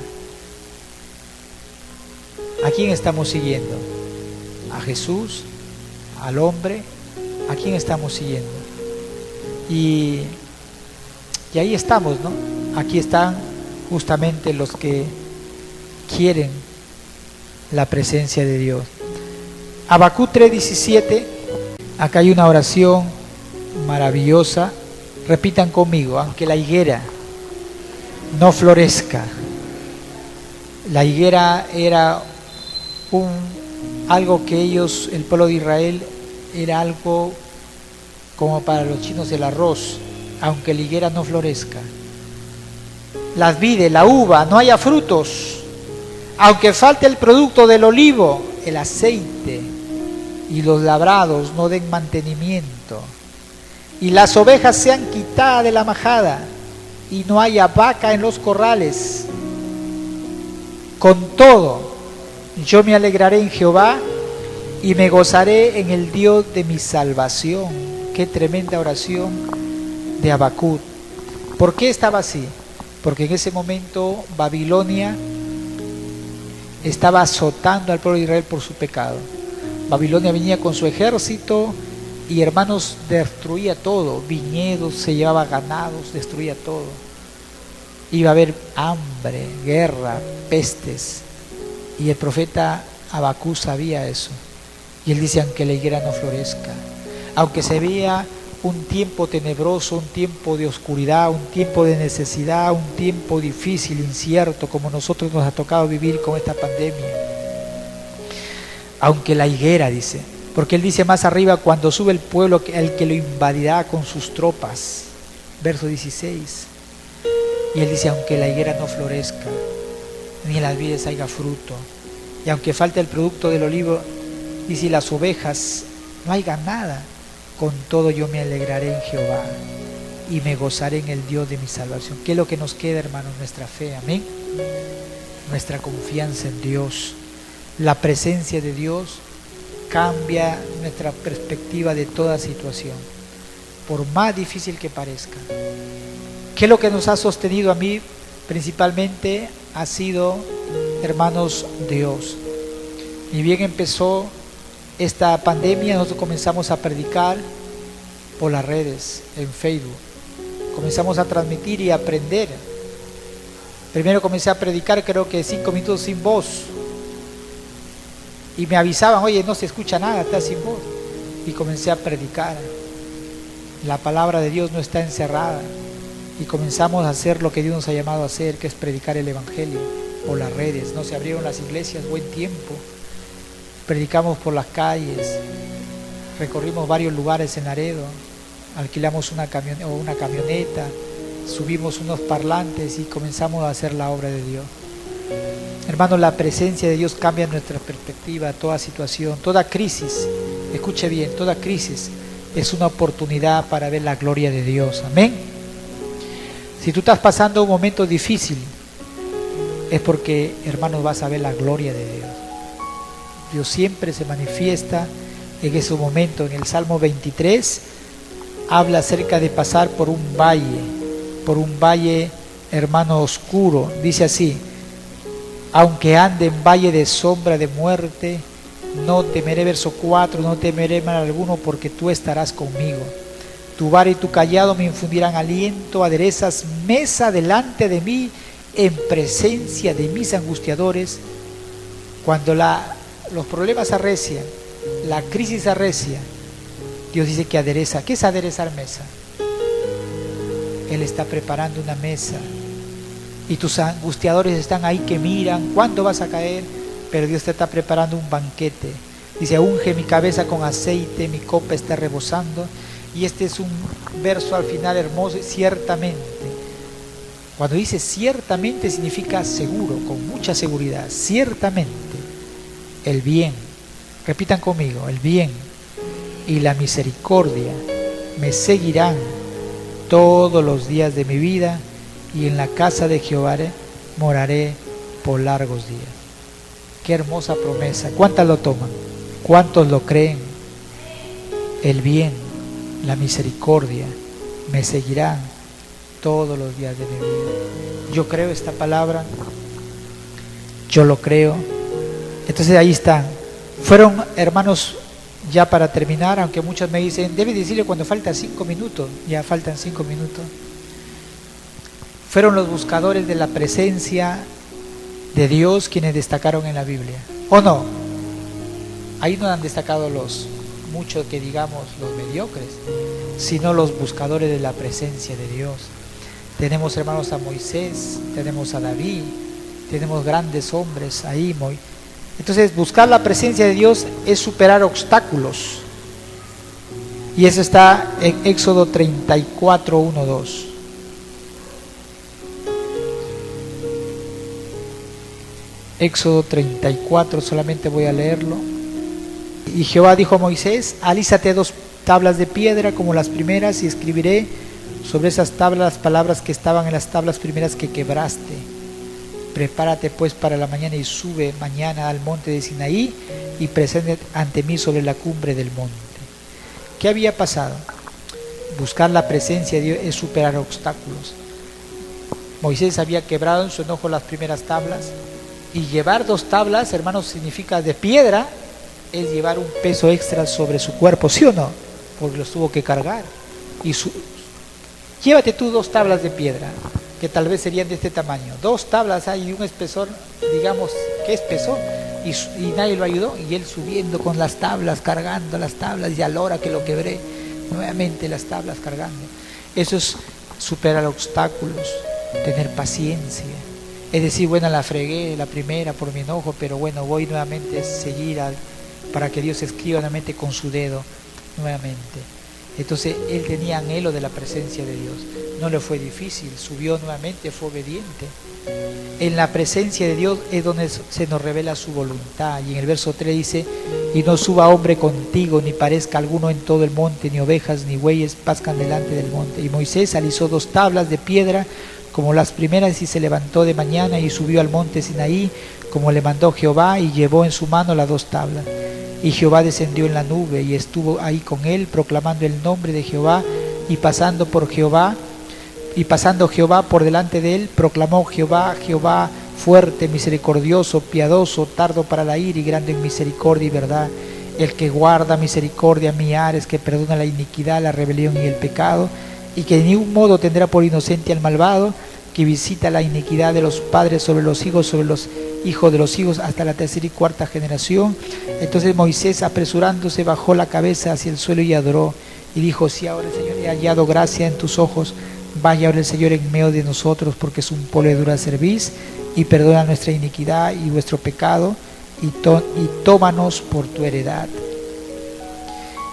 ¿A quién estamos siguiendo? ¿A Jesús? ¿Al hombre? ¿A quién estamos siguiendo? Y ahí estamos, ¿no? Aquí están justamente los que quieren la presencia de Dios. Habacuc 3:17, acá hay una oración maravillosa. Repitan conmigo: aunque la higuera no florezca. La higuera era algo que ellos, el pueblo de Israel, era algo como para los chinos el arroz. Aunque la higuera no florezca, las vides, la uva, no haya frutos, aunque falte el producto del olivo, el aceite y los labrados no den mantenimiento, y las ovejas sean quitadas de la majada y no haya vaca en los corrales, con todo yo me alegraré en Jehová y me gozaré en el Dios de mi salvación. Qué tremenda oración de Habacuc. ¿Por qué estaba así? Porque en ese momento Babilonia estaba azotando al pueblo de Israel por su pecado. Babilonia venía con su ejército y, hermanos, destruía todo, viñedos, se llevaba ganados, destruía todo. Iba a haber hambre, guerra, pestes, y el profeta Habacuc sabía eso, y él dice: aunque la higuera no florezca, aunque se vea un tiempo tenebroso, un tiempo de oscuridad, un tiempo de necesidad, un tiempo difícil, incierto, como nosotros nos ha tocado vivir con esta pandemia. Aunque la higuera, dice, porque él dice más arriba: cuando sube el pueblo, el que lo invadirá con sus tropas. Verso 16. Y él dice: aunque la higuera no florezca, ni en las vides haya fruto, y aunque falte el producto del olivo, y si las ovejas no haya nada, con todo yo me alegraré en Jehová y me gozaré en el Dios de mi salvación. ¿Qué es lo que nos queda, hermanos? Nuestra fe, amén. Nuestra confianza en Dios. La presencia de Dios cambia nuestra perspectiva de toda situación, por más difícil que parezca. ¿Qué es lo que nos ha sostenido a mí? Principalmente ha sido, hermanos, Dios. Ni bien empezó esta pandemia, nosotros comenzamos a predicar por las redes, en Facebook. Comenzamos a transmitir y a aprender. Primero comencé a predicar, creo que 5 minutos sin voz. Y me avisaban: oye, no se escucha nada, está sin voz. Y comencé a predicar. La palabra de Dios no está encerrada. Y comenzamos a hacer lo que Dios nos ha llamado a hacer, que es predicar el Evangelio por las redes. No se abrieron las iglesias, buen tiempo. Predicamos por las calles, recorrimos varios lugares en Laredo, alquilamos una camioneta, subimos unos parlantes y comenzamos a hacer la obra de Dios. Hermanos, la presencia de Dios cambia nuestra perspectiva, toda situación, toda crisis. Escuche bien, toda crisis es una oportunidad para ver la gloria de Dios. Amén. Si tú estás pasando un momento difícil, es porque, hermanos, vas a ver la gloria de Dios. Dios siempre se manifiesta en ese momento. En el Salmo 23 habla acerca de pasar por un valle, hermano, oscuro. Dice así: aunque ande en valle de sombra de muerte, no temeré, verso 4, no temeré mal alguno, porque tú estarás conmigo. Tu vara y tu callado me infundirán aliento, aderezas mesa delante de mí en presencia de mis angustiadores. Cuando los problemas arrecian, la crisis arrecia, Dios dice que adereza. ¿Qué es aderezar mesa? Él está preparando una mesa y tus angustiadores están ahí que miran cuándo vas a caer, pero Dios te está preparando un banquete. Dice: unge mi cabeza con aceite, mi copa está rebosando. Y este es un verso al final hermoso: ciertamente. Cuando dice ciertamente, significa seguro, con mucha seguridad. Ciertamente el bien, repitan conmigo, el bien y la misericordia me seguirán todos los días de mi vida, y en la casa de Jehová moraré por largos días. Qué hermosa promesa. ¿Cuántas lo toman? ¿Cuántos lo creen? El bien, la misericordia me seguirán todos los días de mi vida. Yo creo esta palabra, yo lo creo. Entonces ahí están. Fueron, hermanos, ya para terminar, aunque muchos me dicen: debe decirle cuando faltan 5 minutos. Ya faltan 5 minutos. Fueron los buscadores de la presencia de Dios quienes destacaron en la Biblia, ¿o no? Ahí no han destacado los muchos que digamos los mediocres, sino los buscadores de la presencia de Dios. Tenemos, hermanos, a Moisés, tenemos a David, tenemos grandes hombres ahí. Entonces, buscar la presencia de Dios es superar obstáculos. Y eso está en Éxodo 34, 1, 2. Éxodo 34, solamente voy a leerlo. Y Jehová dijo a Moisés: alízate 2 tablas de piedra como las primeras, y escribiré sobre esas tablas las palabras que estaban en las tablas primeras que quebraste. Prepárate pues para la mañana y sube mañana al monte de Sinaí y presente ante mí sobre la cumbre del monte. ¿Qué había pasado? Buscar la presencia de Dios es superar obstáculos. Moisés había quebrado en su enojo las primeras tablas, y llevar 2 tablas, hermanos, significa de piedra, es llevar un peso extra sobre su cuerpo, ¿sí o no? Porque los tuvo que cargar. Llévate tú 2 tablas de piedra, que tal vez serían de este tamaño. 2 tablas hay un espesor, digamos, ¿qué espesor? Y nadie lo ayudó, y él subiendo con las tablas, cargando las tablas, y a la hora que lo quebré, nuevamente las tablas cargando. Eso es superar obstáculos, tener paciencia. Es decir, bueno, la fregué la primera por mi enojo, pero bueno, voy nuevamente a seguir para que Dios escriba nuevamente con su dedo, nuevamente. Entonces, él tenía anhelo de la presencia de Dios. No le fue difícil, subió nuevamente, fue obediente. En la presencia de Dios es donde se nos revela su voluntad. Y en el verso 3 dice: y no suba hombre contigo, ni parezca alguno en todo el monte, ni ovejas, ni bueyes pascan delante del monte. Y Moisés alisó 2 tablas de piedra como las primeras, y se levantó de mañana y subió al monte Sinaí, como le mandó Jehová, y llevó en su mano las 2 tablas. Y Jehová descendió en la nube y estuvo ahí con él, proclamando el nombre de Jehová, y pasando Jehová por delante de él, proclamó: Jehová, Jehová, fuerte, misericordioso, piadoso, tardo para la ira y grande en misericordia y verdad, el que guarda misericordia, millares, que perdona la iniquidad, la rebelión y el pecado, y que de ningún modo tendrá por inocente al malvado, que visita la iniquidad de los padres sobre los hijos de los hijos, hasta la 3ª y 4ª generación. Entonces Moisés, apresurándose, bajó la cabeza hacia el suelo y adoró, y dijo: si ahora, Señor, he hallado gracia en tus ojos, vaya ahora el Señor en medio de nosotros, porque es un pueblo de dura cerviz, y perdona nuestra iniquidad y vuestro pecado, y tómanos por tu heredad.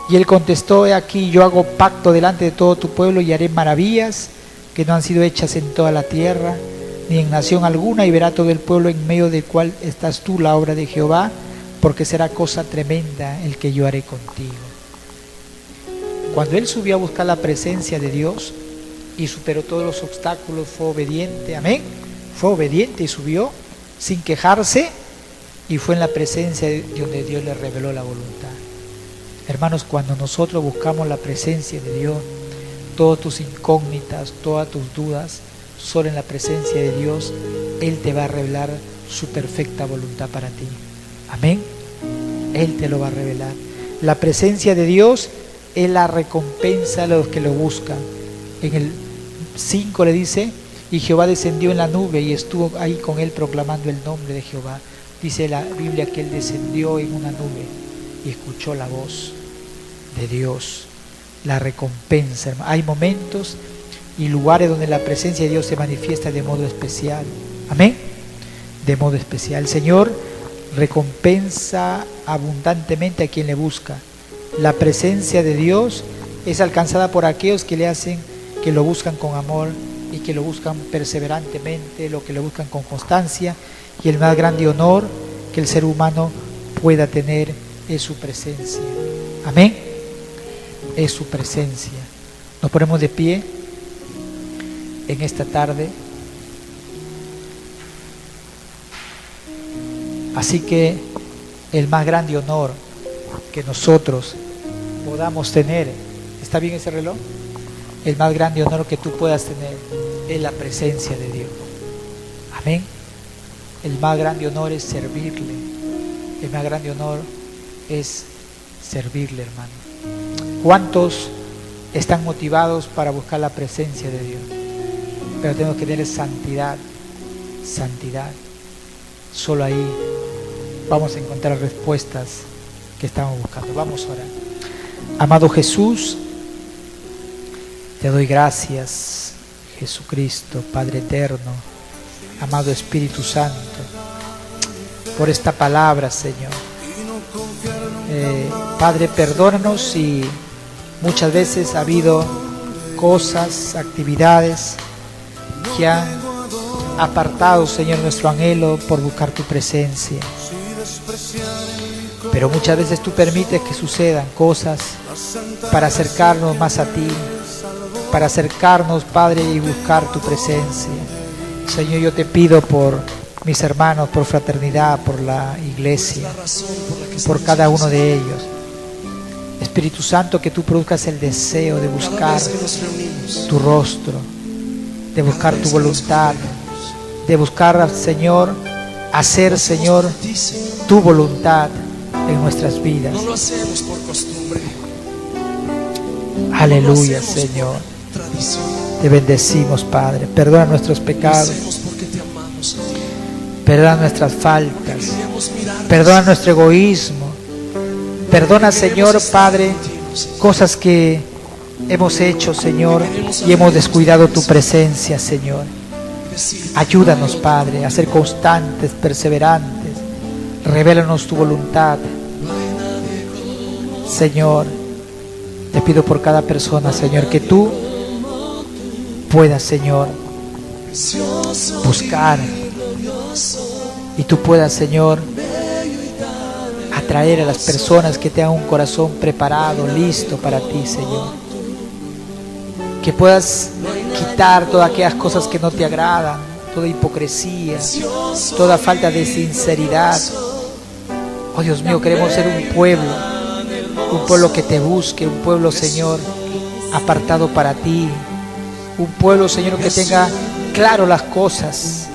Y él contestó: he aquí, yo hago pacto delante de todo tu pueblo, y haré maravillas que no han sido hechas en toda la tierra, ni en nación alguna, y verá todo el pueblo en medio del cual estás tú la obra de Jehová, porque será cosa tremenda el que yo haré contigo. Cuando él subió a buscar la presencia de Dios y superó todos los obstáculos, fue obediente, amén, fue obediente y subió sin quejarse, y fue en la presencia de donde Dios le reveló la voluntad. Hermanos, cuando nosotros buscamos la presencia de Dios, todas tus incógnitas, todas tus dudas, solo en la presencia de Dios, Él te va a revelar su perfecta voluntad para ti. Amén. Él te lo va a revelar. La presencia de Dios es la recompensa a los que lo buscan. En el 5 le dice: y Jehová descendió en la nube y estuvo ahí con él, proclamando el nombre de Jehová. Dice la Biblia que él descendió en una nube y escuchó la voz de Dios. La recompensa, hermano. Hay momentos y lugares donde la presencia de Dios se manifiesta de modo especial. Amén. De modo especial. El Señor recompensa abundantemente a quien le busca. La presencia de Dios es alcanzada por aquellos que que lo buscan con amor y que lo buscan perseverantemente, lo que lo buscan con constancia. Y el más grande honor que el ser humano pueda tener es su presencia. Amén. Es su presencia. Nos ponemos de pie en esta tarde. Así que el más grande honor que nosotros podamos tener, ¿está bien ese reloj? El más grande honor que tú puedas tener es la presencia de Dios. Amén. El más grande honor es servirle. El más grande honor es servirle, hermano. ¿Cuántos están motivados para buscar la presencia de Dios? Pero tenemos que tener santidad, santidad. Solo ahí vamos a encontrar respuestas que estamos buscando. Vamos a orar. Amado Jesús, te doy gracias, Jesucristo, Padre eterno, amado Espíritu Santo, por esta palabra, Señor. Padre, perdónanos si muchas veces ha habido cosas, actividades que han apartado, Señor, nuestro anhelo por buscar tu presencia. Pero muchas veces tú permites que sucedan cosas para acercarnos más a ti, para acercarnos, Padre, y buscar tu presencia. Señor, yo te pido por mis hermanos, por fraternidad, por la iglesia, por cada uno de ellos. Espíritu Santo, que tú produzcas el deseo de buscar tu rostro, de buscar tu voluntad, de buscar, Señor, hacer, Señor, tu voluntad en nuestras vidas. No lo hacemos por costumbre. Aleluya, Señor. Te bendecimos, Padre. Perdona nuestros pecados. Perdona nuestras faltas. Perdona nuestro egoísmo. Perdona, Señor, Padre, cosas que hemos hecho, Señor, y hemos descuidado tu presencia, Señor. Ayúdanos, Padre, a ser constantes, perseverantes. Revélanos tu voluntad. Señor, te pido por cada persona, Señor, que tú puedas, Señor, buscar, y tú puedas, Señor, atraer a las personas que tengan un corazón preparado, listo para ti, Señor. Que puedas quitar todas aquellas cosas que no te agradan, toda hipocresía, toda falta de sinceridad. Oh Dios mío, queremos ser un pueblo que te busque, un pueblo, Señor, apartado para ti, un pueblo, Señor, que tenga claro las cosas,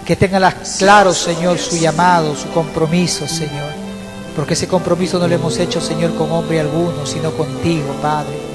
que tenga claro, Señor, su llamado, su compromiso, Señor, porque ese compromiso no lo hemos hecho, Señor, con hombre alguno, sino contigo, Padre.